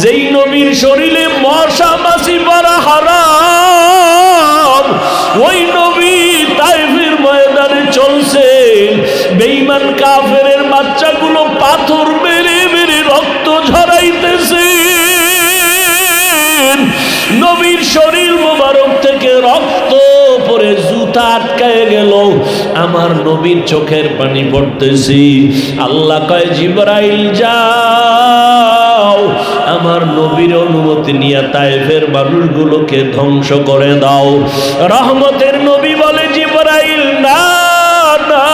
যেই নবীর শরীরে মশা মাছি পড়া হারাম, ওই নবী তাইফের ময়দানে চলছেন। বেঈমান কাফেরের বাচ্চাগুলো পাথর মেরে মেরে রক্ত ঝরাইতেছে। নবীর শরীর মোবারক থেকে রক্ত পরে জুতা আটকায় গেল, আমার নবীর চোখের পানি পড়তেছি। আল্লাহ কয় জিবরাইল যাও, আমার নবীর অনুমতি নিয়ে তায়েফের মানুষগুলোকে ধ্বংস করে দাও। রহমতের নবী বলে জিবরাইল না না,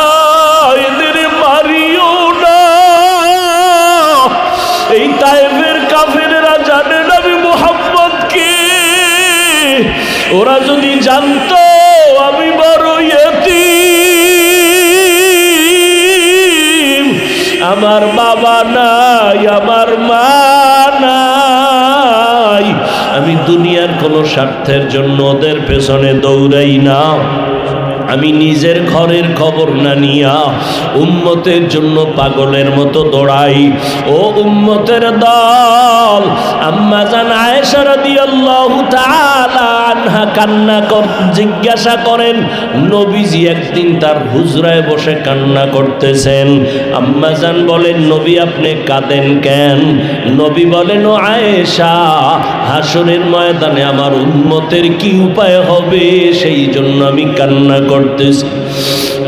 এদের মারিও না। এই তায়েফের কাফেররা জানে নবী মুহাম্মদ কে। ওরা যদি জানতো আমি বড় ইয়তীম, আমার বাবা নাই, আমার মা নাই, আমি দুনিয়ার কোনো স্বার্থের জন্য ওদের পেছনে দৌড়াই না। আমি নিজের ঘরের খবর না নিয়া উম্মতের জন্য পাগলের মতো দৌড়াই। ও উম্মতের দল, আম্মা জান আয়েশা রাদিয়াল্লাহু তাআলা আনহা কান্না জিজ্ঞাসা করেন, নবীজি একদিন তার হুজরায় বসে কান্না করতেছেন। আম্মা জান বলেন, নবী আপনি কাঁদেন কেন? নবী বলেন, ও আয়েশা, হাসরের ময়দানে আমার উম্মতের কি উপায় হবে সেই জন্য আমি কান্না করতেছি।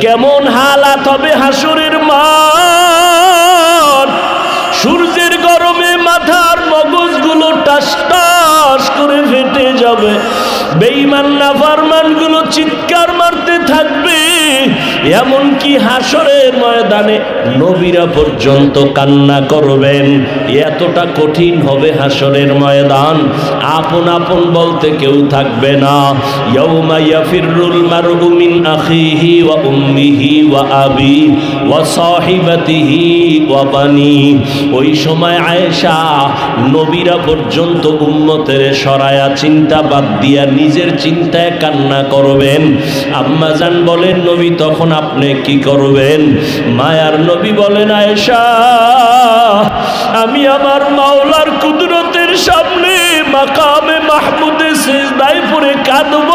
কেমন হালাত হবে হাসরের মাঠ? সূর্যের গরমে মাথার মগজগুলো টাস টাস করে ফেটে যাবে। বেঈমান নাফরমানগুলো চিৎকার মারতে থাকবে। এমনকি হাসরের ময়দানে নবীরা পর্যন্ত কান্না করবেন। এতটা কঠিন হবে হাসরের ময়দান। আপন আপন বলতে কেউ থাকবে না। ইয়াউমা ইয়াফিরুল মারউ মিন আখিহি ওয়া উম্মিহি ওয়া আবি ওয়া সাহিবাতিহি ওয়া বানি। ওই সময় আয়েশা নবীরা পর্যন্ত উম্মতের সরায়া চিন্তা বাদ দিয়া নিজের চিন্তায় কান্না করবেন। আম্মা জান বলেন, নবী তখন আপনি কি করবেন? মায়ার নবী বলেন, আয়েশা আমি আমার মাওলার কুদরতের সামনে মাকামে মাহমুদে সিজদায় পড়ে কাঁদব।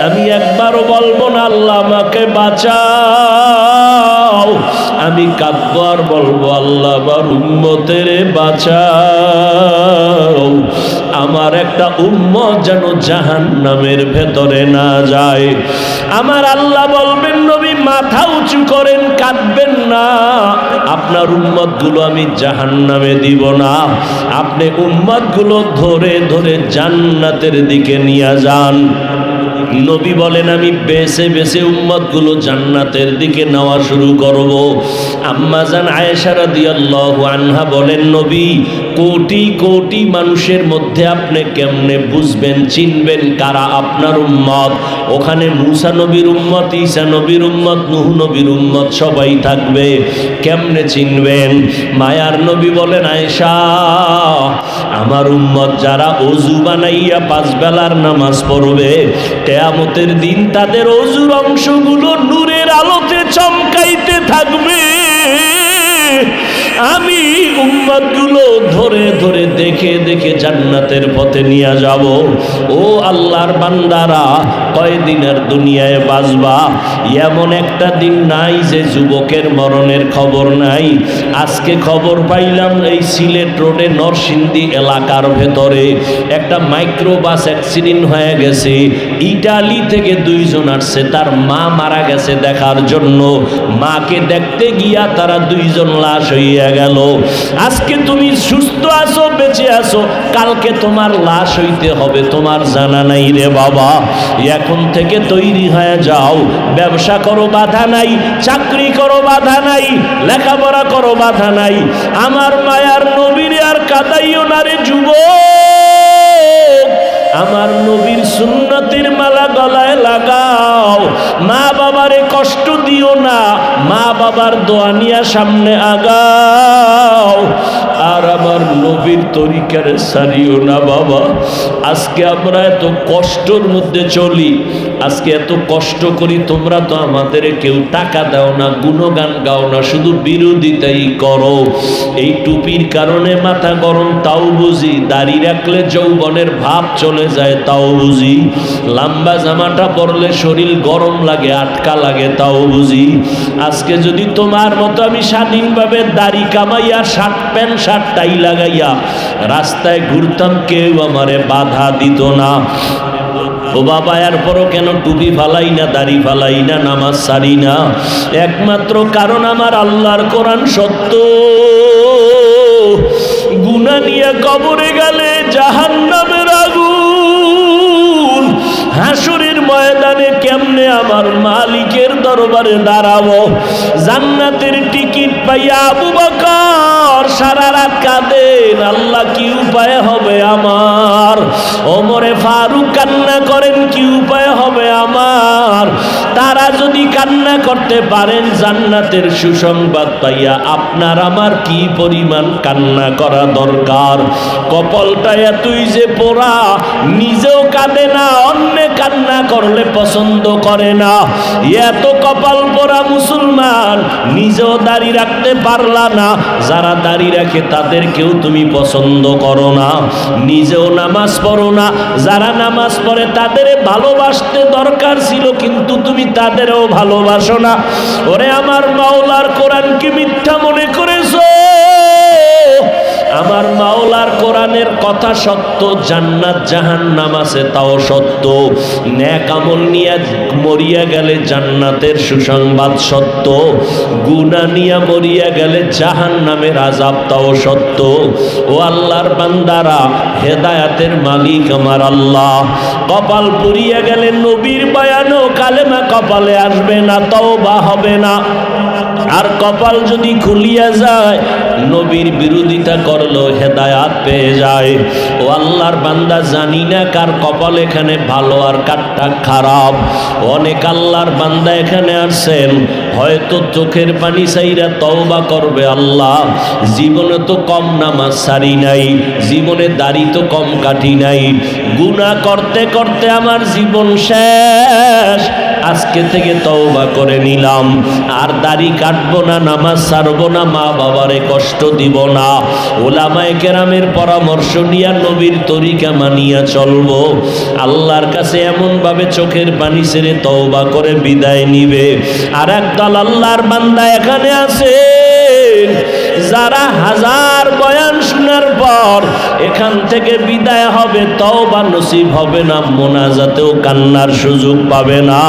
আমি একবারও বলবো না আল্লাহ আমাকে বাঁচাও। আমি কাঁদবো আর বলবো আল্লাহ আমার উম্মতের বাঁচাও। আমার একটা উম্মত যেন জাহান্নামের ভেতরে না যায়। আমার আল্লাহ বলবেন, নবী মাথা উঁচু করেন, কাঁদবেন না। আপনার উম্মতগুলো আমি জাহান্নামে দিব না। আপনি উম্মতগুলো ধরে ধরে জান্নাতের দিকে নিয়ে যান। নবী বলেন, আমি বেছে বেছে উম্মতগুলো জান্নাতের দিকে নেওয়া শুরু করব। আম্মা জান আয়েশা রাদিয়াল্লাহু আনহা বলেন, নবী কোটি কোটি মানুষের মধ্যে আপনি কেমনে বুঝবেন, চিনবেন কারা আপনার উম্মত? ওখানে মুসা নবীর উম্মত, ঈসা নবীর উম্মত, নূহ নবীর উম্মত সবাই থাকবে, কেমনে চিনবেন? মায়ার নবী বলেন, আয়েশা আমার উম্মত যারা ওযু বানাইয়া 5 বেলার নামাজ পড়বে, কিয়ামতের দিন তাদের ওযুর অংশগুলো নূরের আলোতে চমকাইতে থাকবে। আমি উম্মতগুলো ধরে ধরে দেখে দেখে জান্নাতের পথে নিয়ে যাব। ও আল্লাহর বান্দারা, কয়দিনের দুনিয়ায় বাঁচবা? এমন একটা দিন নাই যে যুবকের মরণের খবর নাই। আজকে খবর পাইলাম এই সিলেট রোডে নরসিংদী এলাকার ভেতরে একটা মাইক্রোবাস অ্যাক্সিডেন্ট হয়ে গেছে। ইটালি থেকে 2 জন আসছে, তার মা মারা গেছে দেখার জন্য। মাকে দেখতে গিয়া তারা 2 জন লাশ হইয়া গেল। আজকে তুমি সুস্থ আছো, বেঁচে আছো, কালকে তোমার লাশ হইতে হবে তোমার জানা নাই রে বাবা। এখন থেকে তৈরি হয়ে যাও। ব্যবসা করো বাধা নাই, চাকরি করো বাধা নাই, লেখাপড়া করো বাধা নাই। আমার মায়ার নবীর আর কাদাইও না রে যুবক। আমার নবীর সুন্নতের মালা গলায় লাগাও। মা বাবারে কষ্ট দিও না, মা বাবার দোয়া নিয়া সামনে আগাও। আর আমার নবী নবীর তরিকারে সারিও না বাবা। আজকে আমরা এত কষ্টের মধ্যে চলি, আজকে এত কষ্ট করি, তোমরা তো আমাদের কেউ টাকা দাও না, গুণগান গাও না, শুধু বিরোধিতাই করো। এই টুপির কারণে মাথা গরম তাও বুঝি, দাড়ি রাখলে যৌবনের ভাব চলে যায় তাও বুঝি, লম্বা জামাটা পরলে শরীর গরম লাগে, আটকা লাগে তাও বুঝি। আজকে যদি তোমার মতো আমি স্বাধীনভাবে দাড়ি কামাইয়া শার্ট প্যান্ট শার্ট টাই লাগাইয়া রাস্তায় ঘুরতাম, কেউ আমারে বাধা দিত না। ও বাবা, এরপরও কেন টুপি ফালাই না, দাড়ি ফালাই না, নামাজ সারি না? একমাত্র কারণ আমার আল্লাহর কোরআন সত্য। গুনাহ নিয়ে কবরে গেলে জাহান্নামের আগুন, হাসরের ময়দানে কেমনে আমার মালিকের দরবারে দাঁড়াবো? জান্নাতের টিকিট পাইয়া আবু বকর সারা রাত কাঁদেন, আল্লাহ কি উপায় হবে আমার? ওমরে ফারুক কান্না করেন, কি উপায় হবে আমার? তারা যদি কান্না করতে পারেন জান্নাতের সুসংবাদ পাইয়া, আপনার আমার কি পরিমাণ কান্না করা দরকার? কপালটা এতই যে পোড়া, নিজেও কাঁদে না, অন্য কান্না করলে পছন্দ করে না। এত কপাল পোড়া মুসলমান, নিজেও দাড়ি রাখতে পারলা না, যারা দাড়ি রাখে তাদেরকেও তুমি পছন্দ করো না, নিজেও নামাজ পড়ো না, যারা নামাজ পড়ে তাদের ভালোবাসতে দরকার ছিল কিন্তু তুমি তাদেরও ভালোবাসো না। ওরে আমার মাওলার কোরআন কি মিথ্যা মনে করেছো? আমার মাওলার কোরআনের কথা সত্য, জান্নাত জাহান্নাম আছে তাও সত্য, নেক আমল নিয়ে মরিয়া গেলে জান্নাতের সুসংবাদ সত্য, গুনাহ নিয়ে মরিয়া গেলে জাহান্নামের আযাব তাও সত্য। ও আল্লাহর বান্দারা, হেদায়েতের মালিক আমার আল্লাহ। কপাল পুড়িয়া গেলে নবীর বয়ানও কালেমা কপালে আসবে না, তওবা হবে না। আর কপাল যদি খুলিয়া যায়, নবীর বিরোধিতা করলো হেদায়াত পেয়ে যায়। ও আল্লাহর বান্দা, জানি না কার কপাল এখানে ভালো আর কারটা খারাপ। অনেক আল্লাহর বান্দা এখানে আসছেন, হয়তো চোখের পানি চাইরা তওবা করবে, আল্লাহ জীবনে তো কম নামাজ সারি নাই, জীবনে দাড়ি তো কম কাটি নাই, গুনাহ করতে করতে আমার জীবন শেষ, আজকে থেকে তওবা করে নিলাম, আর দাড়ি কাটবো না, নামাজ ছাড়বো না, মা বাবারে কষ্ট দিব না, ওলামায়ে কেরামের পরামর্শ নিয়া নবীর তরিকা মানিয়া চলবো। আল্লাহর কাছে এমন ভাবে চোখের পানি ছেড়ে তওবা করে বিদায় নিবে। আর একদল আল্লাহর বান্দা এখানে আছে, যারা হাজার বয়ান শোনার পর এখান থেকে বিদায় হবে, তওবা নসিব হবে না, মোনাজাতেও কান্নার সুযোগ পাবে না।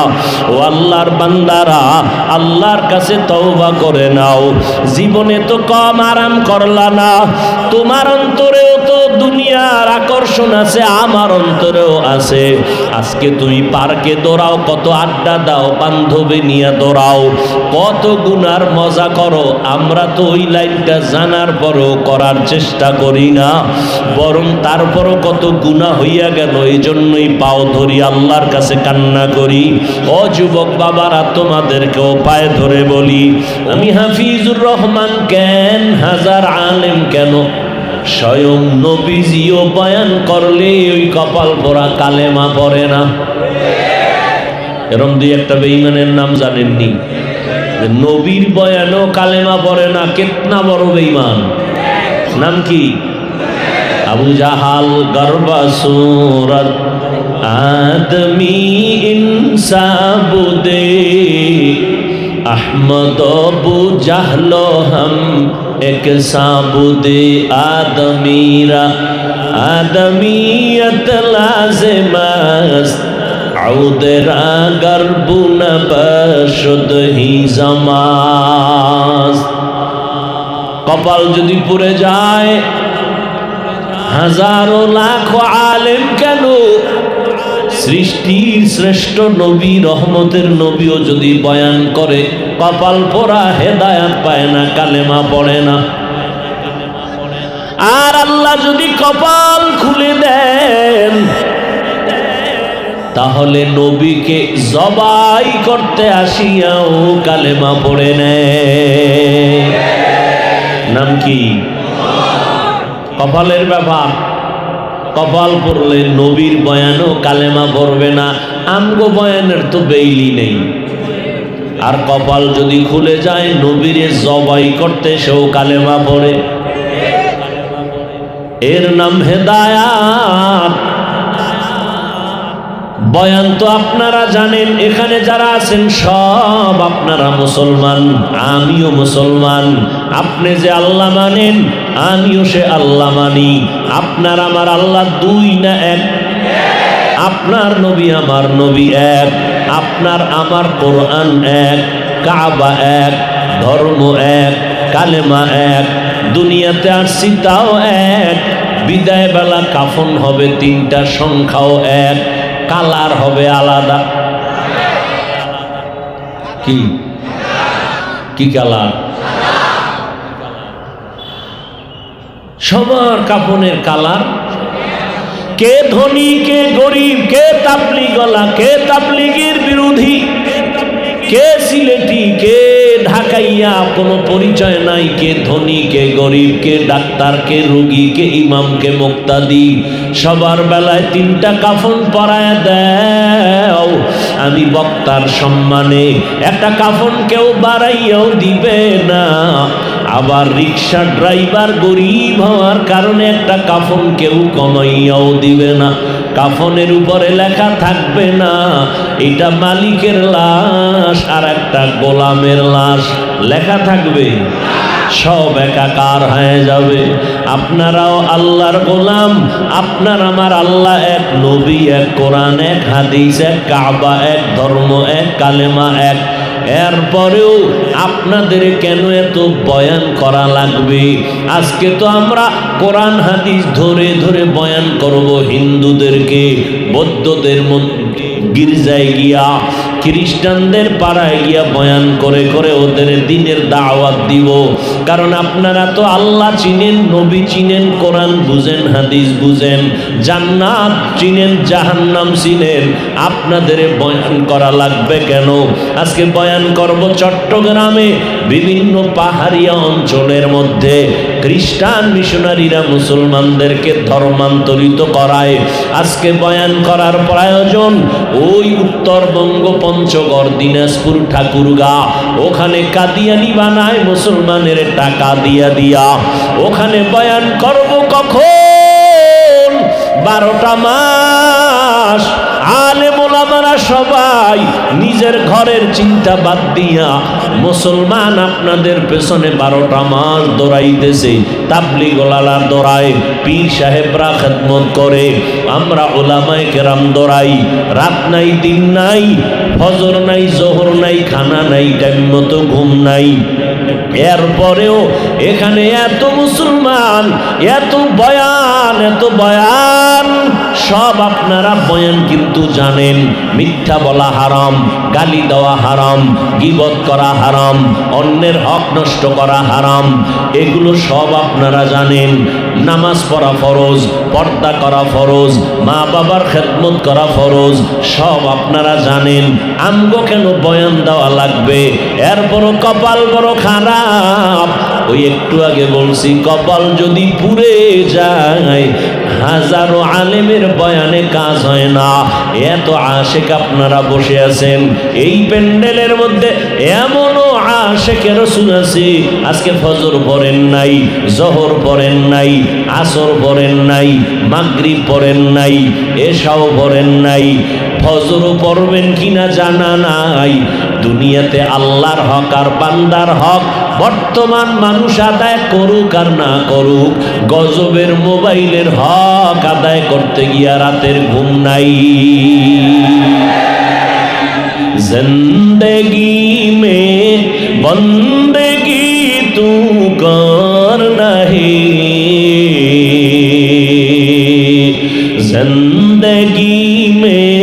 ও আল্লাহর বান্দারা, আল্লাহর কাছে তওবা করে নাও। জীবনে তো কম আরাম করলা না, তোমার অন্তরেও তো দুনিয়ার আকর্ষণ আছে, আমার অন্তরেও আছে। আজকে তুমি পার্কে দৌড়াও, কত আড্ডা দাও, বান্ধবী নিয়ে দৌড়াও, কত গুনার মজা করো, আমরা তো ওই লাইনটা জানার পরও করার চেষ্টা করি না, বরং তারপরও কত গুনাহ হইয়া গেল, এই জন্যই পাও ধরি আল্লাহর কাছে কান্না করি। ও যুবক বাবারা, তোমাদেরকেও পায়ে ধরে বলি, আমি হাফিজুর রহমান কেন, হাজার আলেম কেন, স্বয়ং নবীজিও বয়ান করলে ওই কপাল পোড়া কালেমা পড়ে না। এরম দুই একটা বেঈমানের নাম জানেননি? নবীর বয়ানও কালেমা পড়ে না, কেতনা বড় বেঈমান। নাম কি? আবু জাহাল গর্বা সুরত আদমি ইনসাবুদে, আহমদ আবু জাহলো হাম এক সাবুদে, আদমিরা আদমিয়ত লাজেমাস, আউদেরা গর্বুনা বশুদ হি জামাজ। কপাল যদি পুড়ে যায়, হাজারো লাখো আলেম কেন, সৃষ্টির শ্রেষ্ঠ নবী, রহমতের নবীও যদি বয়ান করে, কপাল পোড়া, হেদায়াত পায় না, কালেমা পড়ে না। আর আল্লাহ যদি কপাল খুলে দেন, তাহলে নবীকে জবাই করতে আসিয়াও কালেমা পড়ে নেয়। নাম কি? কপালের ব্যাপার। কপাল পড়লে নবীর বয়ানও কালেমা পড়বে না, আমগো বয়ানের তো বেইলি নেই। আর কপাল যদি খুলে যায় নবীরে জবাই করতে সেও কালেমা পড়ে। এর নাম হেদায়াত। বয়ান তো আপনারা জানেন, এখানে যারা আছেন সব আপনারা মুসলমান, আমিও মুসলমান। আপনি যে আল্লাহ মানেন আমিও সে আল্লাহ মানি। আপনার আমার আল্লাহ দুই না এক? আপনার নবী আমার নবী এক, আপনার আমার কোরআন এক, কাবা এক, ধর্ম এক, কালেমা এক, দুনিয়াতে আসছি তাও এক। বিদায় বেলা কাফন হবে তিনটা, সংখ্যাও এক, কালার হবে আলাদা। কি কি কালার? সবার কাফনের কালার। কে ধনী কে গরিব, কে তাবলিগওয়ালা কে তাবলিগের বিরোধী, কে সিলেটি কে ঢাকাইয়া, কোনো পরিচয় নাই। কে ধনী কে গরিব, কে ডাক্তার কে রোগী, কে ইমাম কে মুক্তাদি, সবার বেলায় তিনটা কাফন পরায় দাও। আমি বক্তার সম্মানে একটা কাফন কেউ বাড়াইয়াও দিবে না। আবার রিক্সা ড্রাইভার গরিব হওয়ার কারণে একটা কাফন কেউ কমাইয়াও দিবে না। কাফনের উপরে লেখা থাকবে না এটা মালিকের লাশ আর একটা গোলামের লাশ, লেখা থাকবে। সব একাকার হয়ে যাবে। আপনারাও আল্লাহর গোলাম, আপনার আমার আল্লাহ এক, নবী এক, কোরআন এক, হাদিস এক, কাবা এক, ধর্ম এক, কালেমা এক। এরপরেও আপনাদের কেন এত বয়ান করা লাগবে? আজকে তো আমরা কোরআন হাদিস ধরে ধরে বয়ান করব হিন্দুদেরকে, বৌদ্ধদের গির্জায় গিয়া, খ্রিস্টানদের পাড়ায় গিয়া বয়ান করে করে ওদের দিনের দাওয়াত দিব। কারণ আপনারা তো আল্লাহ চিনেন, নবী চিনেন, কোরআন বুঝেন, হাদিস বুঝেন, জান্নাত চিনেন, জাহান্নাম চিনেন। আপনাদের বয়ান করা লাগবে কেন? আজকে বয়ান করব চট্টগ্রামে বিভিন্ন পাহাড়িয়া অঞ্চলের মধ্যে খ্রিস্টান মিশনারিরা মুসলমানদেরকে ধর্মান্তরিত করায়। আজকে বয়ান করার প্রয়োজন ওই উত্তরবঙ্গ, পঞ্চগড়, দিনাজপুর, ঠাকুরগাঁ, ওখানে কাদিয়ানি বানায় মুসলমানের টাকা দিয়া দিয়া। ওখানে বয়ান করব কখন? 12টা মাস আলেম ওলামারা সবাই নিজের ঘরের চিন্তা বাদ দিয়া মুসলমান আপনাদের পেছনে 12টা মাস দৌড়াইতেছে। তাবলিগ ওলালা দৌড়ায়, পীর সাহেবরা খেদমত করে, আমরা ওলামায়ে কেরাম দৌড়াই। রাত নাই দিন নাই, ফজর নাই জোহর নাই, খানা নাই, টাইম মতো ঘুম নাই। এরপরেও এখানে এত মুসলমান, এত বয়ান, এত বয়ান। সব আপনারা বয়ান কিন্তু জানেন মিথ্যা বলা হারাম, গালি দেওয়া হারাম, গীবত করা হারাম, অন্যের হক নষ্ট করা হারাম, এগুলো সব আপনারা জানেন। নামাজ পড়া ফরজ, পর্দা করা ফরজ, মা বাবার খেদমত করা ফরজ, সব আপনারা জানেন। আমগো কেন বয়ান দেওয়া লাগবে? এরপরও কপাল বড় খারাপ। ওই একটু আগে বলছি, কপাল যদি পুড়ে যায় হাজারো আলেমের বয়ানে কাজ হয় না। এত আশেক আপনারা বসে আছেন এই প্যান্ডেলের মধ্যে, এমনও আশেকের রাসূল আছে আজকে ফজর পড়েন নাই, জোহর পড়েন নাই, আসর পড়েন নাই, মাগরিব পড়েন নাই, এশাও পড়েন নাই, ফজরও পড়বেন কিনা জানা নাই। দুনিয়াতে আল্লাহর হক আর বান্দার হক বর্তমান মানুষ আদায় করুক আর না করুক, গজবের মোবাইলের হক আদায় করতে গিয়া রাতের ঘুম নাই। জিন্দেগি মে বন্দেগি তু করনা হে, जिंदगी में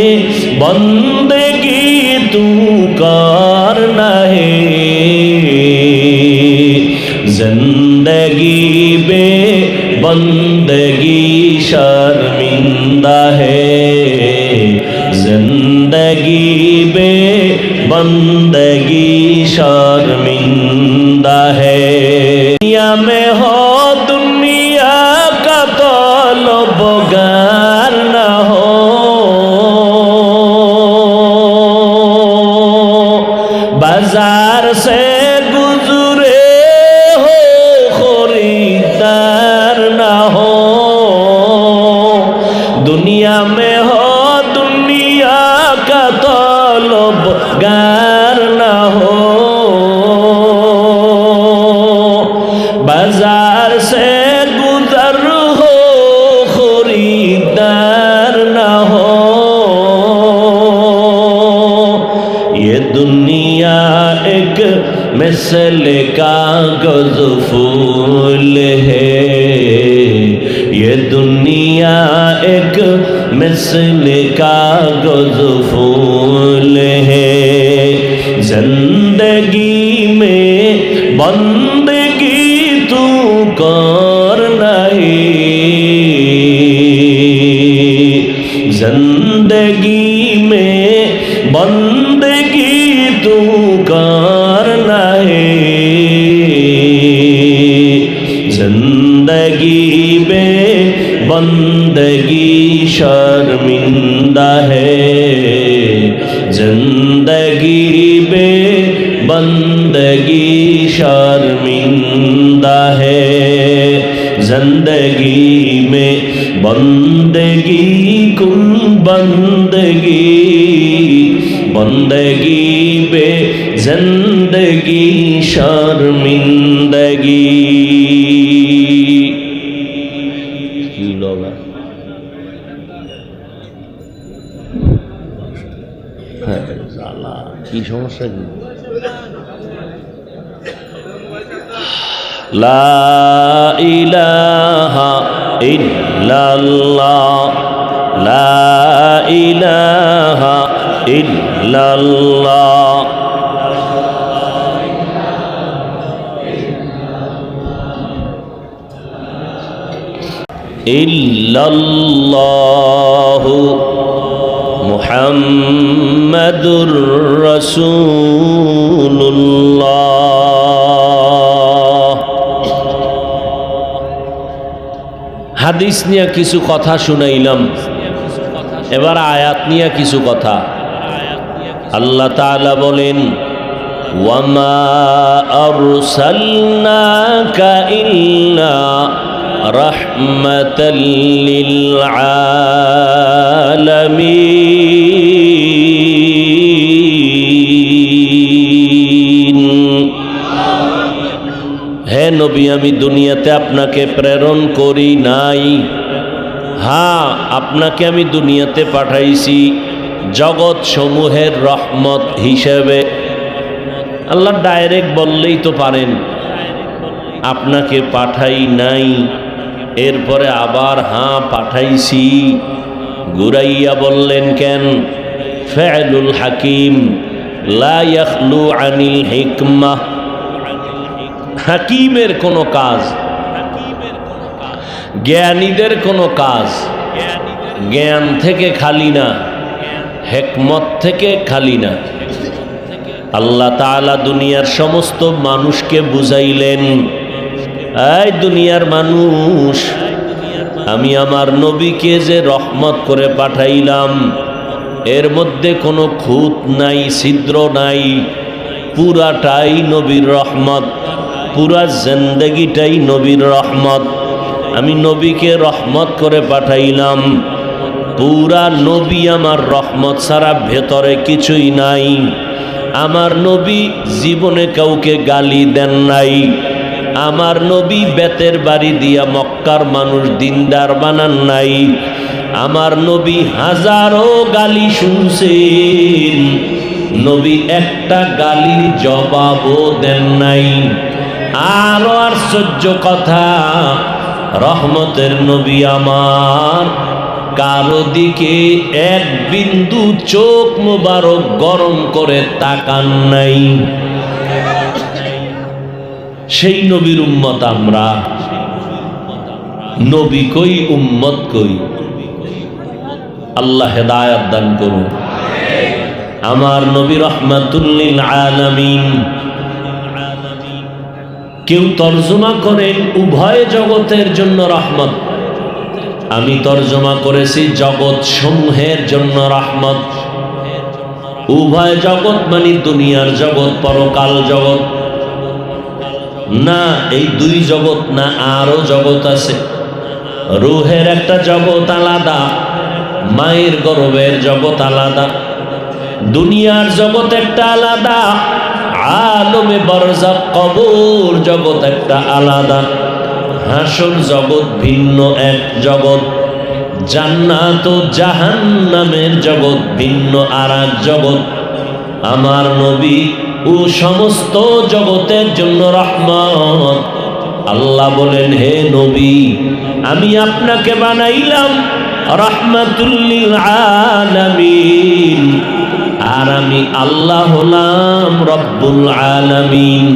बंदगी तू करना है, जिंदगी में बंदगी शर्मिंदा है, जिंदगी में बंदगी शर्मिंदा है। दुनिया में हो दुनिया का मिसल कागज फूल है, ये दुनिया एक मिसल कागज फूल है। जिंदगी में बंदगी तू कर नहीं, जिंदगी में बंदगी तू कर नहीं, जिंदगी में बंदगी शर्मिंदा है, जिंदगी में बंदगी शर्मिंदा है, जिंदगी में बंदगी कुल बंदगी, बंदगी बे जिंदगी शर्मिंदगी। কি সমস্যা কি? লা ইলাহা ইল্লাল্লাহ, লা ইলাহা ইল্লাল্লাহ, ইল্লাল্লাহু মুহাম্মাদুর রাসূলুল্লাহ। হাদিস নিয়ে কিছু কথা শুনাইলাম, এবার আয়াত নিয়ে কিছু কথা। আল্লাহ তাআলা বলেন, ওয়ামা আরসালনাকা ইল্লা রাহমাতাল লিল আলামিন। হে নবী, আমি দুনিয়াতে আপনাকে প্রেরণ করি নাই। হ্যাঁ, আপনাকে আমি দুনিয়াতে পাঠাইছি জগৎ সমূহের রহমত হিসেবে। আল্লাহ ডাইরেক্ট বললেই তো পারেন আপনাকে পাঠাই নাই, এরপরে আবার হ্যাঁ পাঠাইছি ঘুরাইয়া বললেন কেন? ফেলুল হাকিম লা ইয়াখলু আনিল হিকমাহ। হাকিমের কোনো কাজ, জ্ঞানীদের কোনো কাজ জ্ঞান থেকে খালি না, হিকমত থেকে খালি না। আল্লাহ তাআলা দুনিয়ার সমস্ত মানুষকে বুঝাইলেন, এই দুনিয়ার মানুষ, আমি আমার নবীকে যে রহমত করে পাঠাইলাম, এর মধ্যে কোনো খুঁত নাই, ছিদ্র নাই, পুরাটাই নবীর রহমত, পুরা জিন্দেগিটাই নবীর রহমত। আমি নবীকে রহমত করে পাঠাইলাম, পুরা নবী আমার রহমত ছাড়া ভেতরে কিছুই নাই। আমার নবী জীবনে কাউকে গালি দেন নাই, আমার নবী বেতের বাড়ি দিয়া মক্কার মানুষ দিনদার বানান নাই, আমার নবী হাজারো গালি শুনছেন, নবী একটা গালির জবাবও দেন নাই। আরো আশ্চর্য কথা, রহমতের নবী আমার কারো দিকে এক বিন্দু চোখ মুবারক গরম করে তাকান নাই। সেই নবীর উম্মত আমরা। নবী কই, উম্মত কই? আল্লাহ হেদায়েত দান করুন। আমার নবী রাহমাতুল লিল আলামিন। কেউ তর্জমা করেন উভয় জগতের জন্য রহমত, আমি তর্জমা করেছি জগৎ সমূহের জন্য রহমত। উভয় জগৎ মানে দুনিয়ার জগৎ, পরকাল জগৎ না। এই দুই জগৎ না, আরো জগৎ আছে। রুহের একটা জগৎ আলাদা, মায়ের গর্ভের জগৎ আলাদা, দুনিয়ার জগৎ একটা আলাদা, আলমে বারজাখ কবর জগৎ একটা আলাদা, হাসর জগৎ ভিন্ন এক জগৎ, জান্নাত ও জাহান্নামের জগৎ ভিন্ন আর এক জগৎ। আমার নবী ও সমস্ত জগতের জন্য রহমত। আল্লাহ বলেন, হে নবী, আমি আপনাকে বানাইলাম রাহমাতুল লিল আলামিন, আর আমি আল্লাহ হলাম রব্বুল আলামিন।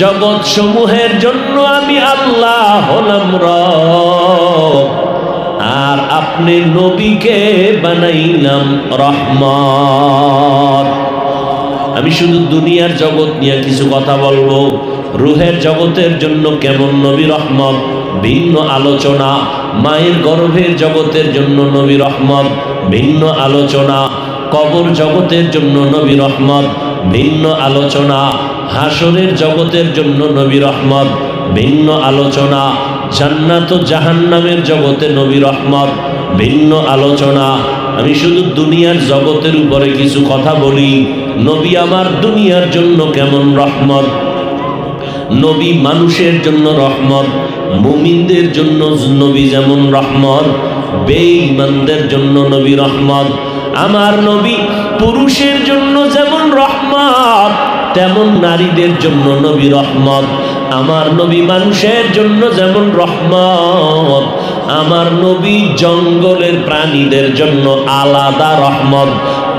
জগৎ সমূহের জন্য আমি আল্লাহ হলাম রব, আর আপনি নবীকে বানাইলাম রহমত। আমি শুধু দুনিয়ার জগৎ নিয়ে কিছু কথা বলবো। রুহের জগতের জন্য কেমন নবী রহমত, ভিন্ন আলোচনা। মায়ের গর্ভের জগতের জন্য নবী রহমত, ভিন্ন আলোচনা। কবর জগতের জন্য নবী রহমত, ভিন্ন আলোচনা। হাসরের জগতের জন্য নবী রহমত, ভিন্ন আলোচনা। জান্নাত ও জাহান্নামের জগতে নবী রহমত, ভিন্ন আলোচনা। আমি শুধু দুনিয়ার জগতের উপরে কিছু কথা বলি। নবী আমার দুনিয়ার জন্য কেমন রহমত। নবী মানুষের জন্য রহমত, মুমিনদের জন্য নবী যেমন রহমত, বেঈমানদের জন্য নবী রহমত। আমার নবী পুরুষের জন্য যেমন রহমত, তেমন নারীদের জন্য নবী রহমত। আমার নবী মানুষের জন্য যেমন রহমত, আমার নবী জঙ্গলের প্রাণীদের জন্য আলাদা রহমত।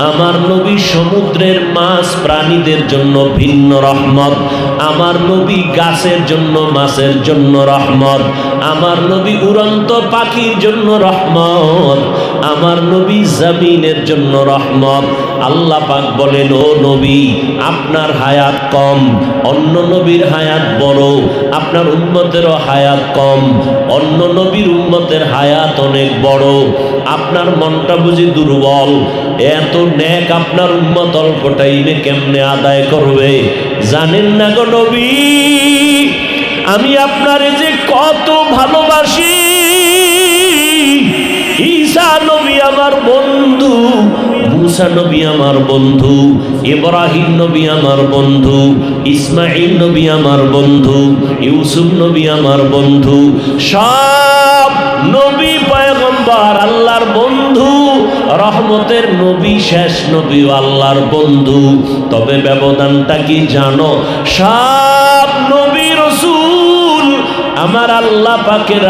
আমার নবী সমুদ্রের মাছ প্রাণীদের জন্য ভিন্ন রহমত। আমার নবী গাছের জন্য মাছের জন্য রহমত। আমার নবী উড়ন্ত পাখির জন্য রহমত। আমার নবী জমিনের জন্য রহমত। আল্লাহ পাক বলেন, ও নবী, আপনার হায়াত কম, অন্য নবীর হায়াত বড়। আপনার উম্মতেরও হায়াত কম, অন্য নবীর উম্মতের হায়াত অনেক বড়। আপনার মনটা বুঝি দুর্বল, এত নেক আপনার উম্মত অল্প টাইমে কেমনে আদায় করবে? জানেন না গো নবী, আমি আপনারে যে কত ভালোবাসি। ঈসা নবী আমার বন্ধু, মুসা নবী আমার বন্ধু, ইব্রাহিম নবী আমার বন্ধু, ইসমাঈল নবী আমার বন্ধু, ইউসুফ নবী আমার বন্ধু। সব নবী পয়গম্বর আল্লাহর বন্ধু। রহমতের নবী শেষ নবী আল্লাহর বন্ধু। তবে ব্যবধানটা কি জানো? সব নবী রাসূল আমার আল্লাহ পাকের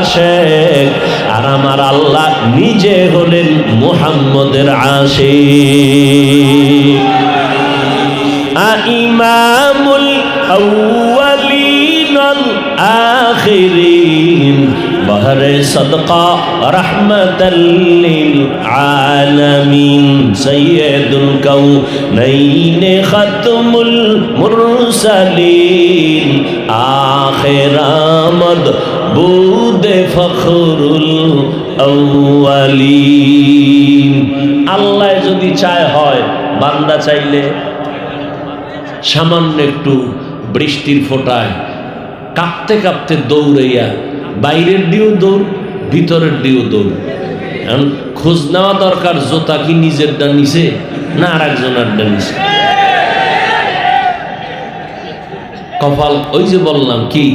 আশিক, আর আমার আল্লাহ নিজে হলেন মুহাম্মদের আশিক। ইমামুল আউয়ালিন ওয়াল আখিরিন, বহরে সদকা রহমাতাল লিল আলামিন, সাইয়্যিদুল কাউনাইন খাতমুল মুরসালিন, আখির আমদ বুদে ফখরুল আউয়ালিন। আল্লাহ যদি চায় হয়, বান্দা চাইলে সামান্য একটু বৃষ্টির ফোঁটায় কাঁপতে কাঁপতে দৌড়াইয়া বাইরের দিয়েও দৌড়, ভিতরের দিয়েও দৌড়। এখন খোঁজ নেওয়া দরকার, জোতা কি নিজেরটা নিছে না আর একজনেরটা নিছে। কপাল, ওই যে বললাম কি,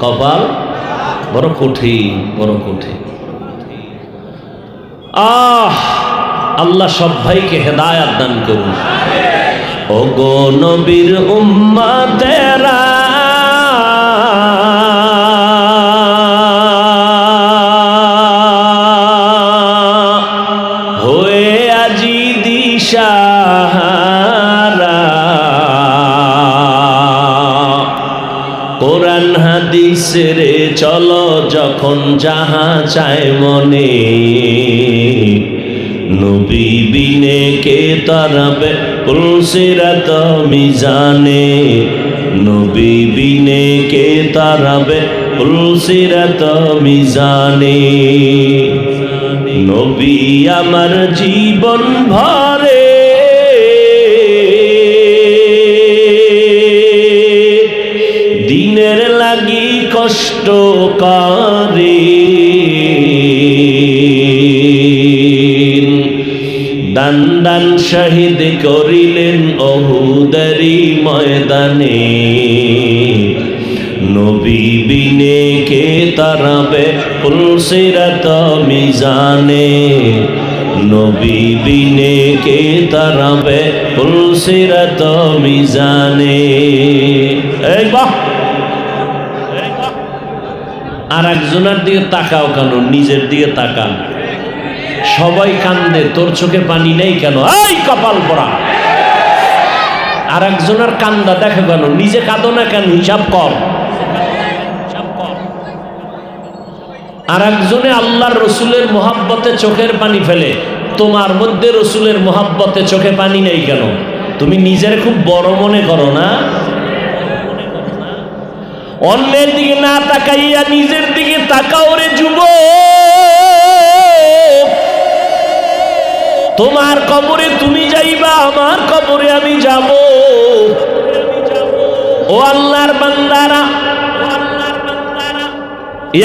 কপাল বড় কঠিন, বড় কঠিন। আল্লাহ সব ভাইকে হেদায়াত দান করুন। ও গো নবীর উম্মতেরা, হয়ে আজি দিশাহারা, কোরআন হাদিসের চলো যখন যাহা চায় মনে, নবী বিনে কে তারাবে পুলসিরাত মিজানে, নবী বিনে কে তারাবে পুলসিরাত মিজানে। নবী আমার জীবন ভরে দিনের লাগি কষ্ট করে, দান দান শহীদ করিলেন ওহুদেরই ময়দানে, নবী বিনে কে তারাবে পুলসিরাত মিজানে, নবী বিনে কে তারাবে পুলসিরাত মিজানে। এই বাহ, আর একজনের দিকে তাকাও কেন? নিজের দিকে তাকান। সবাই কান্দে, তোর চোখে পানি নেই কেন? এই কপাল পড়া। আর একজনের কান্দা দেখো কেন? নিজে কাঁদো না কেন? হিসাব কর। আর একজনে আল্লাহর রসুলের মোহাব্বতে চোখের পানি ফেলে, তোমার মধ্যে রসুলের মোহাব্বতে চোখে পানি নেই কেন? তুমি নিজের খুব বড় মনে করো না? অন্যের দিকে না তাকাইয়া নিজের দিকে তাকাও রে যুবক। তোমার কবরে তুমি যাইবা, আমার কবরে আমি যাব। ও আল্লাহর বান্দারা,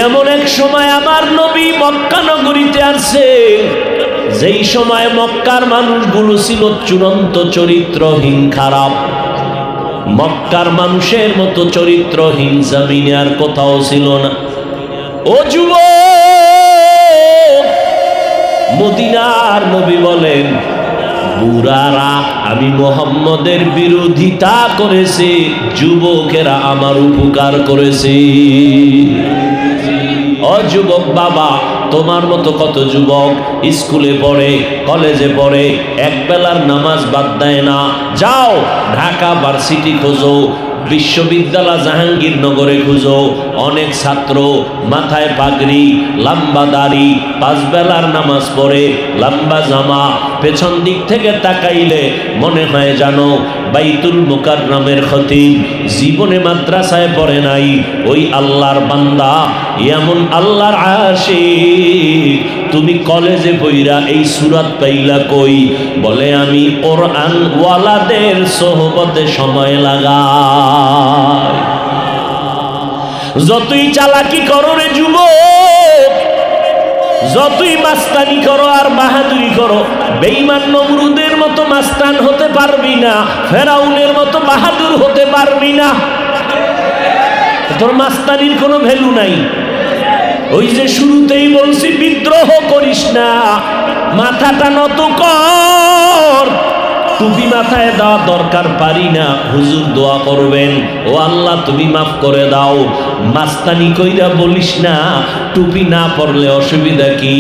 এমন এক সময় আমার নবী মক্কা নগরীতে আসছে, যেই সময় মক্কার মানুষগুলো ছিল চূড়ান্ত চরিত্রহীন, খারাপ। মক্কার মানুষের মতো চরিত্রহীন জমিনে আর কোথাও ছিল না। ও যুবক, মদিনার নবী বলেন, বুড়ারা আমি মুহাম্মদের বিরোধিতা করেছে, যুবকেরা আমার উপকার করেছে। ও যুবক বাবা, তোমার মতো কত যুবক স্কুলে পড়ে, কলেজে পড়ে, এক বেলার নামাজ বাদ দেয় না। যাও ঢাকা ভার্সিটি খোঁজো, বিশ্ববিদ্যালয় জাহাঙ্গীরনগরে খুঁজো, অনেক ছাত্র মাথায় পাগড়ি, লম্বা দাড়ি, পাঁচ বেলার নামাজ পড়ে, লম্বা জামা, পেছন দিক থেকে তাকাইলে মনে হয় জানো বাইতুল মুকাররমের খতিব, জীবনে মাদ্রাসায় পড়ে নাই। ওই আল্লাহর বান্দা, এমন আল্লাহর আশিক, তুমি কলেজে পইরা এই সূরাত পাইলা কই? বলে আমি কোরআন ওয়ালাদের সোহবতে সময় লাগাই। যতই চালাকি করো রে যুবক, যতই মাস্তানি করো আর বাহাদুরি করো, বেঈমান নমরুদের মতো মাস্তান হতে পারবি না, ফেরাউনের মতো বাহাদুর হতে পারবি না। তোর মাস্তানির কোনো ভ্যালু নাই। ওই যে শুরুতেই বলছি, বিদ্রোহ করিস না, মাথাটা নত কর। টুপি মাথায় দেওয়া দরকার পারি না, হুজুর দোয়া করবেন, ও আল্লাহ তুমি মাফ করে দাও। মাস্তানি কইরা বলিস না, টুপি না পরলে অসুবিধা কি?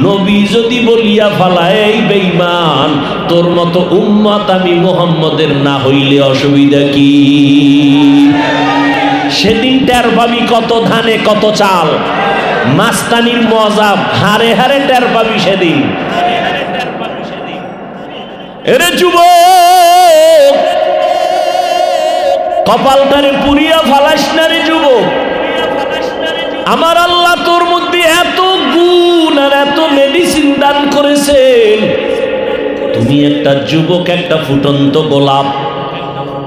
নবী যদি বলিয়া ফালায় এই বেঈমান, তোর মতো উম্মত আমি মুহাম্মদের না হইলে অসুবিধা কি? সেদিন টের পাবি কত ধানে কত চাল। মাস্তানির মজা হারে হারে টের পাবি সেদিন। এরে যুবক, কপালটারে পুরিয়া ফালাস না রে যুবক। আমার আল্লাহ তোর মধ্যে এত গুণ আর এত মেডিসিন দান করেছেন। তুমি একটা যুবক, একটা ফুটন্ত গোলাপ।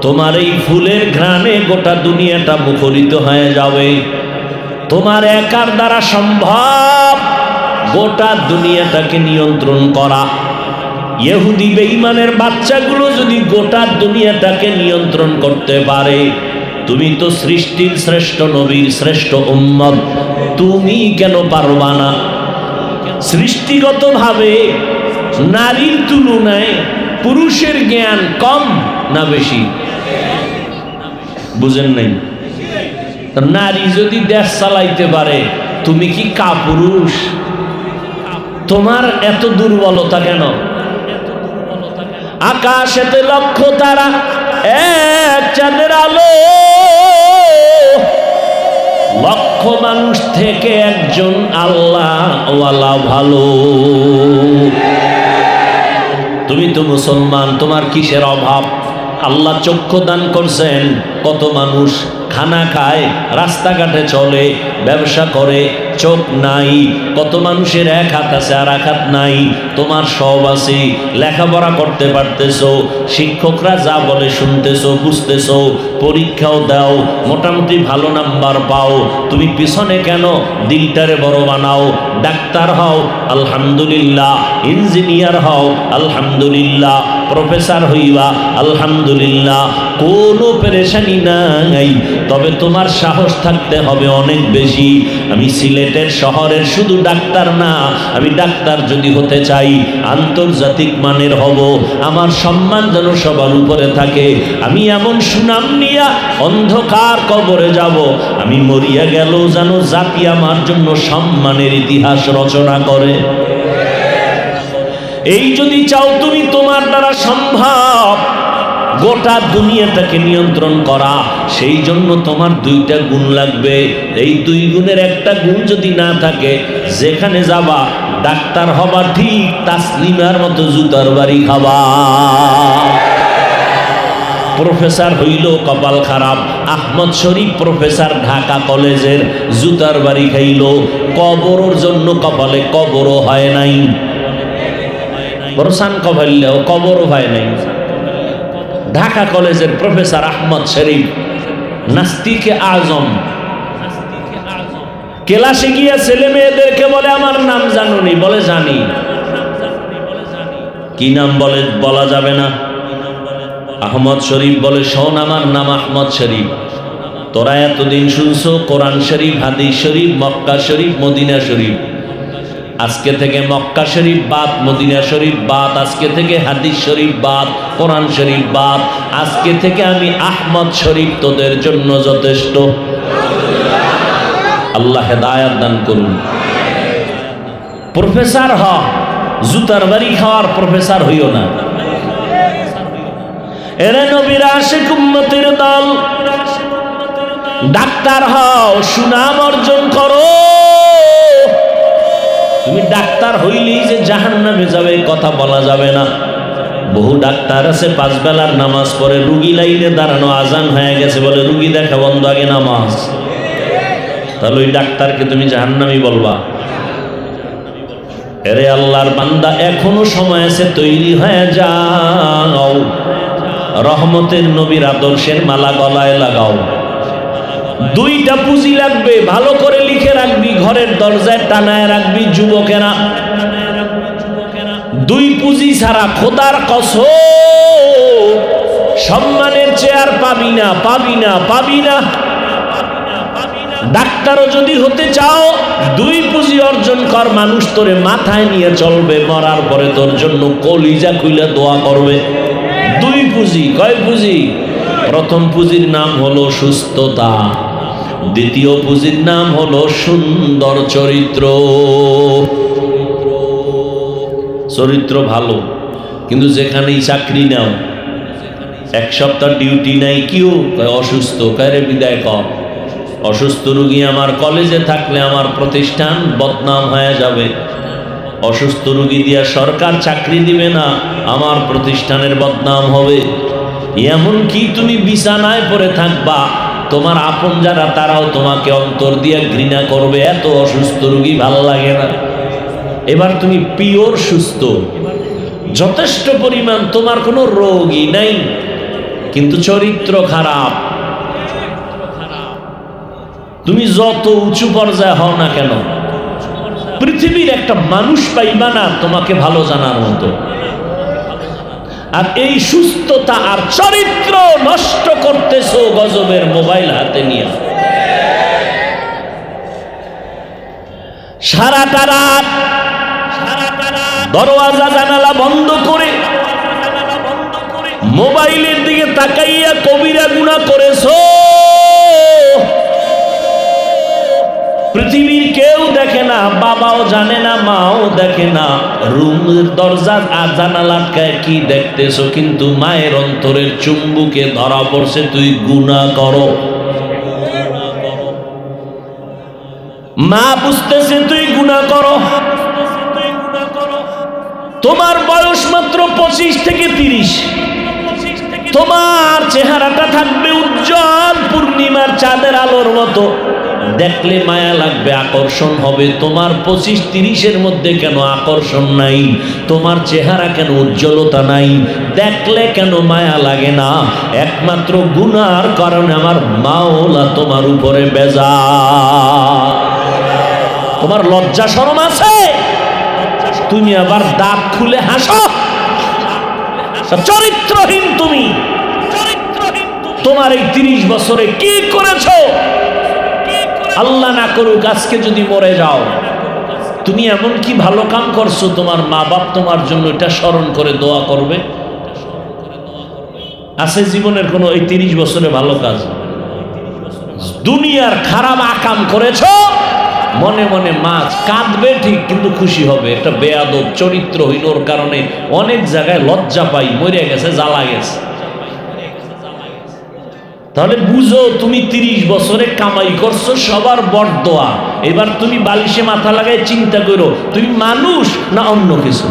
তোমার এই ফুলের ঘ্রাণে গোটা দুনিয়াটা মুখরিত হয়ে যাবে। তোমার একার দ্বারা সম্ভব গোটা দুনিয়াটাকে নিয়ন্ত্রণ করা। ইহুদি বেঈমানের বাচ্চাগুলো যদি গোটা দুনিয়াটাকে নিয়ন্ত্রণ করতে পারে, তুমি তো সৃষ্টির শ্রেষ্ঠ নবীর শ্রেষ্ঠ উম্মত, তুমি কেন পারবা না? সৃষ্টিগতভাবে নারীর তুলনায় পুরুষের জ্ঞান কম না বেশি? বুঝেন নাই? নারী যদি দেশ চালাইতে পারে, তুমি কি কাপুরুষ? তোমার এত দুর্বলতা কেন? আকাশেতে লক্ষ তারা, এক চাঁদের আলো, লক্ষ মানুষ থেকে একজন আল্লাহ ওয়ালা ভালো। তুমি তো মুসলমান, তোমার কিসের অভাব? আল্লাহ চক্ষু দান করছেন। কত মানুষ খানা খায়, রাস্তাঘাটে চলে, ব্যবসা করে, চোখ নাই। কত মানুষের এক হাত আছে আর এক হাত নাই। তোমার সব আছে, লেখাপড়া করতে পারতেছো, শিক্ষকরা যা বলে শুনতেছো, বুঝতেছো, পরীক্ষাও দাও, মোটামুটি ভালো নাম্বার পাও। তুমি পিছনে কেন? দিলটারে বড় বানাও। ডাক্তার হও, আলহামদুলিল্লাহ। ইঞ্জিনিয়ার হও, আলহামদুলিল্লাহ। প্রফেসর হইবা, আলহামদুলিল্লাহ, কোনো পেরেশানি নাই। তবে তোমার সাহস থাকতে হবে অনেক বেশি। আমি সিলেটের শহরের শুধু ডাক্তার না, আমি ডাক্তার যদি হতে চাই আন্তর্জাতিক মানের হব। আমার সম্মান যেন সবার উপরে থাকে। আমি এমন সুনাম নিয়া অন্ধকার কবরে যাব, আমি মরিয়া গেল যেন জাতি আমার জন্য সম্মানের ইতিহাস রচনা করে। এই যদি চাও তুমি তোমার দ্বারা সম্ভব গোটা দুনিয়াটাকে নিয়ন্ত্রণ করা, সেই জন্য তোমার দুইটা গুণ লাগবে। এই দুই গুণের একটা গুণ যদি না থাকে, যেখানে যাবা ডাক্তার হবা ঠিক, তাসলিমার মতো জুতার বাড়ি খাবা। প্রফেসর হইল কপাল খারাপ। আহমদ শরীফ প্রফেসর ঢাকা কলেজের, জুতার বাড়ি খাইল। কবরের জন্য কপালে কবরও হয় নাই, বরসান কপাইলেও কবরও হয় নাই। ঢাকা কলেজের প্রফেসর আহমদ শরীফ নাস্তিকে আজম, ক্লাসে গিয়ে ছেলে মেয়েদেরকে বলে আমার নাম জানুনি, বলে জানি। কি নাম বলে? বলা যাবে না। আহমদ শরীফ বলে শোন, আমার নাম আহমদ শরীফ। তোরা এতদিন শুনছো কোরআন শরীফ, হাদিস শরীফ, মক্কা শরীফ, মদিনা শরীফ। আজকে থেকে মক্কা শরীফ বাদ, মদিনা শরীফ বাদ, আজকে থেকে হাদিস শরীফ বাদ, কোরআন শরীফ বাদ। আজকে থেকে আমি আহমদ শরীফ তোদের জন্য যথেষ্ট। আল্লাহ হেদায়াত দান করুন। প্রফেসর হ, জুতার বাড়ি খাওয়ার প্রফেসর হইও না। এরে নবীর আশিক উম্মতের দল, ডাক্তার হও, সুনাম অর্জন করো। তুমি ডাক্তার হইলেই যে জাহান্নামে যাবে কথা বলা যাবে না। বহু ডাক্তার আছে 5 বেলার নামাজ পড়ে, রুগী লাইনে দাঁড়ানো, আজান হয়ে গেছে বলে রুগী দেখা বন্ধ, আগে নামাজ। তাহলে ওই ডাক্তারকে তুমি জাহান্নামী বলবা? এরে আল্লাহর বান্দা, এখনো সময় আছে, তৈরি হয়ে যাও। রহমতের নবীর আদর্শের মালা গলায় লাগাও। দুইটা পুঁজি লাগবে, ভালো করে লিখে রাখবি, ঘরের দরজায় টানায় রাখবি যুবকেরা। দুই পুঁজি ছাড়া খোদার কসম সম্মানের চেয়ার পাবি না, পাবি না, পাবি না। ডাক্তারও যদি হতে চাও, দুই পুঁজি অর্জন কর। মানুষ তোরে মাথায় নিয়ে চলবে, মরার পরে তোর জন্য কলিজা খুইলা দোয়া করবে। দুই পুঁজি। কয় পুঁজি? প্রথম পুঁজির নাম হলো সুস্থতা, দ্বিতীয় পুঁজির নাম হলো সুন্দর চরিত্র। চরিত্র ভালো, কিন্তু যেখানেই চাকরি নাও, 1 সপ্তাহ ডিউটি নাই, কিউ অসুস্থ, কারে বিদায় কর। অসুস্থ রুগী আমার কলেজে থাকলে আমার প্রতিষ্ঠান বদনাম হয়ে যাবে। অসুস্থ রুগী দিয়া সরকার চাকরি দিবে না, আমার প্রতিষ্ঠানের বদনাম হবে। এমনকি তুমি বিছানায় পড়ে থাকবা, তোমার আপন যারা তারাও তোমাকে অন্তর দিয়ে ঘৃণা করবে। এত অসুস্থ রুগী ভালো লাগে না। এবার তুমি পিওর সুস্থ, যথেষ্ট পরিমাণ, তোমার কোনো রোগই নাই, কিন্তু চরিত্র খারাপ। তুমি যত উঁচু পর্যায়ে হও না কেন, পৃথিবীর একটা মানুষ পাইবা না তোমাকে ভালো জানার মতো। আর এই সুস্থতা আর চরিত্র নষ্ট করতেছো গজবের মোবাইল হাতে নিয়ে। সারাটা রাত দরওয়াজা জানালা বন্ধ করে মোবাইলের দিকে তাকাইয়া কবিরা গুনাহ করেছো। পৃথিবীর কেউ দেখে না, বাবাও জানে না, মাও দেখে না। রুমের দরজা আর জানালা আটকায় কি দেখতেছো, কিন্তু মায়ের অন্তরের চুম্বুকে ধরা পড়ছে তুই গুনাহ করো। মা বুঝতেছে তুই গুনাহ করো। তোমার বয়স মাত্র 25 থেকে 30। তোমার চেহারাটা থাকবে উজ্জ্বল পূর্ণিমার চাঁদের আলোর মতো, দেখলে মায়া লাগবে, আকর্ষণ হবে। তোমার 25-30-এর মধ্যে কেন আকর্ষণ নাই? তোমার চেহারা কেন উজ্জ্বলতা নাই? দেখলে কেন মায়া লাগে না? একমাত্র গুনার কারণে আমার মাওলা তোমার উপরে বেজার। তোমার লজ্জা শরম আছে? তুমি আবার দাঁত খুলে হাসো। চরিত্রহীন তুমি। তোমার এই 30 বছরে কি করেছো? আল্লাহ না করুক আজকে যদি মরে যাও, তুমি এমন কি ভালো কাম করছো তোমার মা বাপ তোমার জন্য এটা স্মরণ করে দোয়া করবে? আছে জীবনের কোনো এই 30 বছরে ভালো কাজ? দুনিয়ার খারাপ আকাম করেছো, মনে মনে মা কাঁদবে ঠিক কিন্তু খুশি হবে। একটা বেয়াদব চরিত্রহীনর কারণে অনেক জায়গায় লজ্জা পাই, মরে গেছে, জ্বালা গেছে। তাহলে বুঝো তুমি 30 বছরে কামাই করছো সবার বরদোয়া। এবার তুমি বালিশে মাথা লাগাই চিন্তা করো তুমি মানুষ না অন্য কিছু।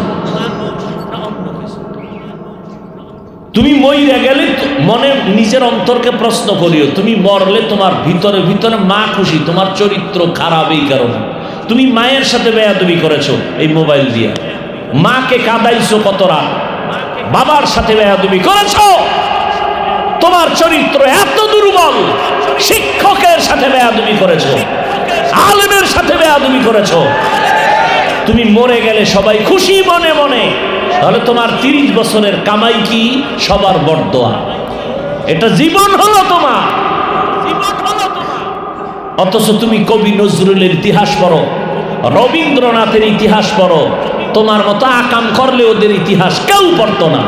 তুমি মইরা গেলে মনে নিজের অন্তরকে প্রশ্ন করিও, তুমি মরলে তোমার ভিতরে ভিতরে মা খুশি, তোমার চরিত্র খারাপ এই কারণে। তুমি মায়ের সাথে বেয়াদবি করেছো এই মোবাইল দিয়ে, মাকে কাঁদাইছো কত রাত, বাবার সাথে বেয়াদবি করেছো, তোমার চরিত্র এত দুর্বল। শিক্ষকের সাথে বেয়াদবি করেছো, আলেমের সাথে বেয়াদবি করেছো। তুমি মরে গেলে সবাই খুশি মনে মনে, তাহলে তোমার 30 বছরের কামাই কি? সবার বরদোয়া। এটা জীবন হলো তোমার। অথচ তুমি কবি নজরুলের ইতিহাস পড়ো, রবীন্দ্রনাথের ইতিহাস পড়ো, তোমার মতো আকাম করলে ওদের ইতিহাস কেউ পড়তো না।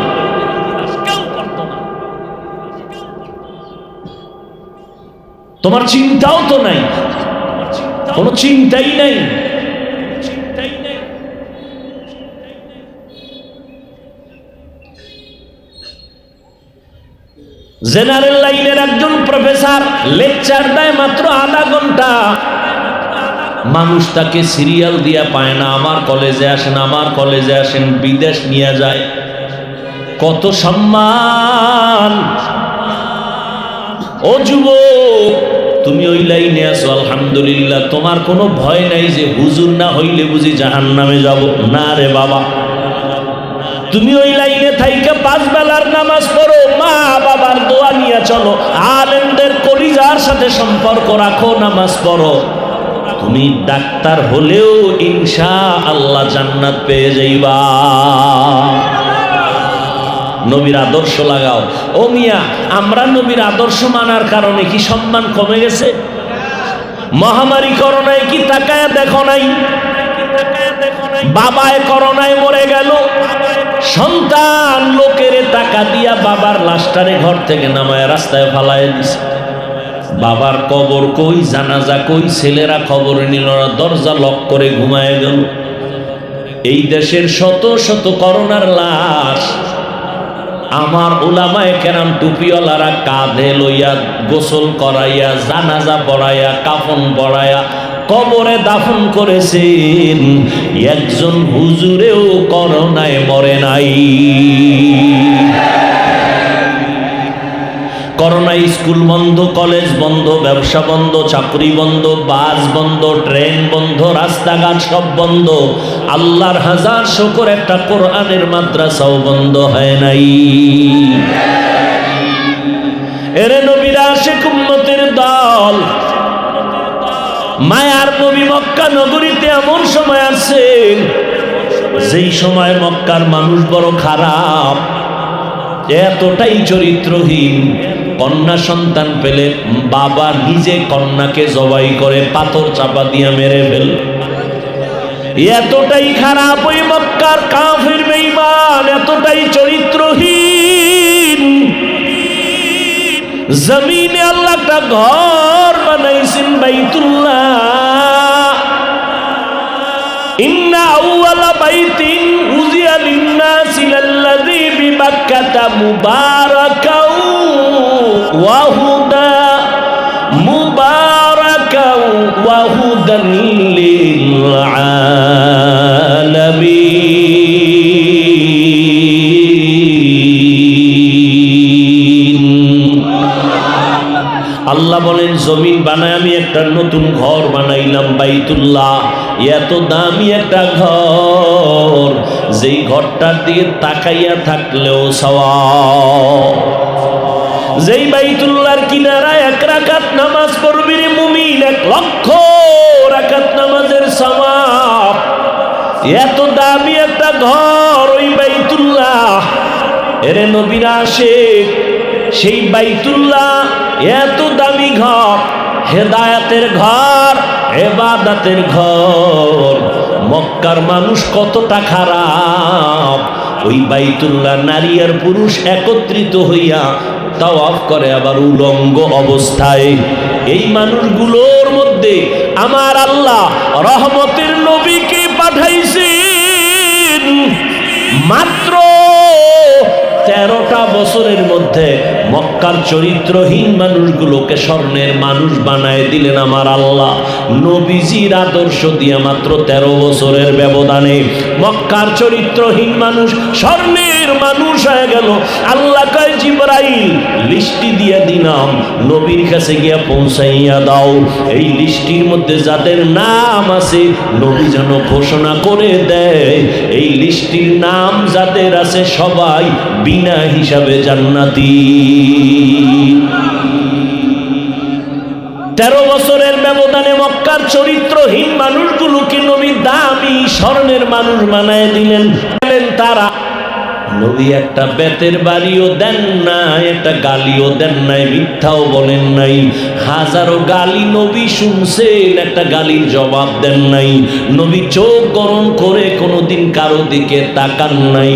তোমার চিন্তাও তো নাই, কোনো চিন্তাই নাই। জেনারেল লাইনের একজন প্রফেসর লেকচার দেয় মাত্র আধা ঘন্টা, মানুষ তাকে সিরিয়াল দিয়া পায় না, আমার কলেজে আসেন, আমার কলেজে আসেন, বিদেশ নিয়ে যায়। কত সম্মান! ও যুবক, তুমি ওই লাইনে আছো আলহামদুলিল্লাহ, তোমার কোনো ভয় নাই যে হুজুর না হইলে বুঝি জাহান্নামে যাব। না রে বাবা, তুমি ওই লাইনে থাইকা 5 বেলার নামাজ পড়ো, মা বাবার দোয়া নিয়ে চলো, আলেমদের কলিজার সাথে সম্পর্ক রাখো, নামাজ পড়ো। তুমি ডাক্তার হলেও ইনশাআল্লাহ জান্নাত পেয়ে যাইবা। নবীর আদর্শ লাগাও। ও মিয়া, আমরা নবীর আদর্শ মানার কারণে কি সম্মান কমে গেছে? মহামারী করোনায় কি তাকায় দেখো নাই? বাবায় করোনায় মরে গেল, সন্তান লোকের টাকা দিয়া বাবার লাশটারে ঘর থেকে নামায় রাস্তায় ফালায় দিছে। বাবার কবর কই, জানাজা কই, ছেলেরা খবর নিল না, দরজা লক করে ঘুমায় গেল। এই দেশের শত শত করোনার লাশ আমার উলামায়ে কেরাম টুপিওয়ালারা কাঁধে লইয়া গোসল করাইয়া, জানাজা পড়াইয়া, কাফন পড়াইয়া কবরে দাফন করেছেন। একজন হুজুরেও করোনায় মরে নাই। করোনায় স্কুল বন্ধ, কলেজ বন্ধ, ব্যবসা বন্ধ, চাকরি বন্ধ, বাস বন্ধ, ট্রেন বন্ধ, রাস্তাঘাট সব বন্ধ। আল্লাহর হাজার শুকর একটা কোরআনের মাদ্রাসাও বন্ধ হয় নাই। এরে নবীর আশিক উম্মতের দল, মায়ার নবী মক্কা নগরীতে এমন সময় আছে যেই সময় মক্কার মানুষ বড় খারাপ, এতটাই চরিত্রহীন। কন্যা সন্তান পেলে বাবা নিজে কন্যাকে জবাই করে পাথর চাপা দিয়া মেরে ফেল। এতটাই খারাপ ওই মক্কার কাফির বেঈমান, এতটাই চরিত্রহীন। জমিনে আল্লাহ একটা ঘর বানাইছেন, বাইতুল্লাহ। ইন্না আউওয়ালা বাইতিন উযিয়া লিন-নাসি লাল্লাযী বিবাক্কাতা মুবারাকাও ওয়া হুদা, মুবারাকাও ওয়া হুদান লিল আলামিন। আল্লাহ বলেন, জমিন বানায় আমি একটা নতুন ঘর বানাইলাম, বাইতুল্লাহ। এত দামি একটা ঘর, যেই ঘরটার দিকে তাকাইয়া থাকলেও সওয়াব। যেই বাইতুল্লাহর কিনারায় 1 রাকাত নামাজ পড়বি রে মুমিন, 1 লক্ষ রাকাত নামাজের সওয়াব। এত দামি একটা ঘর ওই বাইতুল্লাহ, এরে নবীর আশিক, সেই বাইতুল্লাহ এত দামি ঘর, হেদায়েতের ঘর, ইবাদতের ঘর। মক্কার মানুষ কতটা খারাপ, ওই বাইতুল্লাহ নারী আর পুরুষ একত্রিত হইয়া তাওয়াফ করে আবার উলঙ্গ অবস্থায়। এই মানুষগুলোর মধ্যে আমার আল্লাহ রহমতের নবীকে পাঠাইছেন। মাত্র 13টা বছরের মধ্যে মক্কার চরিত্রহীন মানুষগুলোকে স্বর্ণের মানুষ বানায় দিলেন আমার আল্লাহ। নবীজির আদর্শ দিয়ে মাত্র 13 বছরের ব্যবধানে মক্কার চরিত্রহীন মানুষ স্বর্ণের মানুষ হয়ে গেল। আল্লাহ কয় জিবরাইল, লিস্টি দিয়ে দিলাম, নবীর কাছে গিয়া পৌঁছাইয়া দাও। এই লিস্টির মধ্যে যাদের নাম আছে নবী যেন ঘোষণা করে দেয়, এই লিস্টির নাম যাদের আছে সবাই বিনা হিসাবে জান্নাতি। 13 বছরের ব্যবধানে মক্কার চরিত্রহীন মানুষগুলোকে নবী দামি স্বর্ণের মানুষ বানায় দিলেন। তারা নবী একটা বেতের বাড়িও দেন নাই, একটা গালিও দেন নাই, মিথ্যাও বলেন নাই। হাজারো গালি নবী শুনছেন, একটা গালির জবাব দেন নাই। নবী চোখ গরম করে কোনোদিন কারো দিকে তাকান নাই।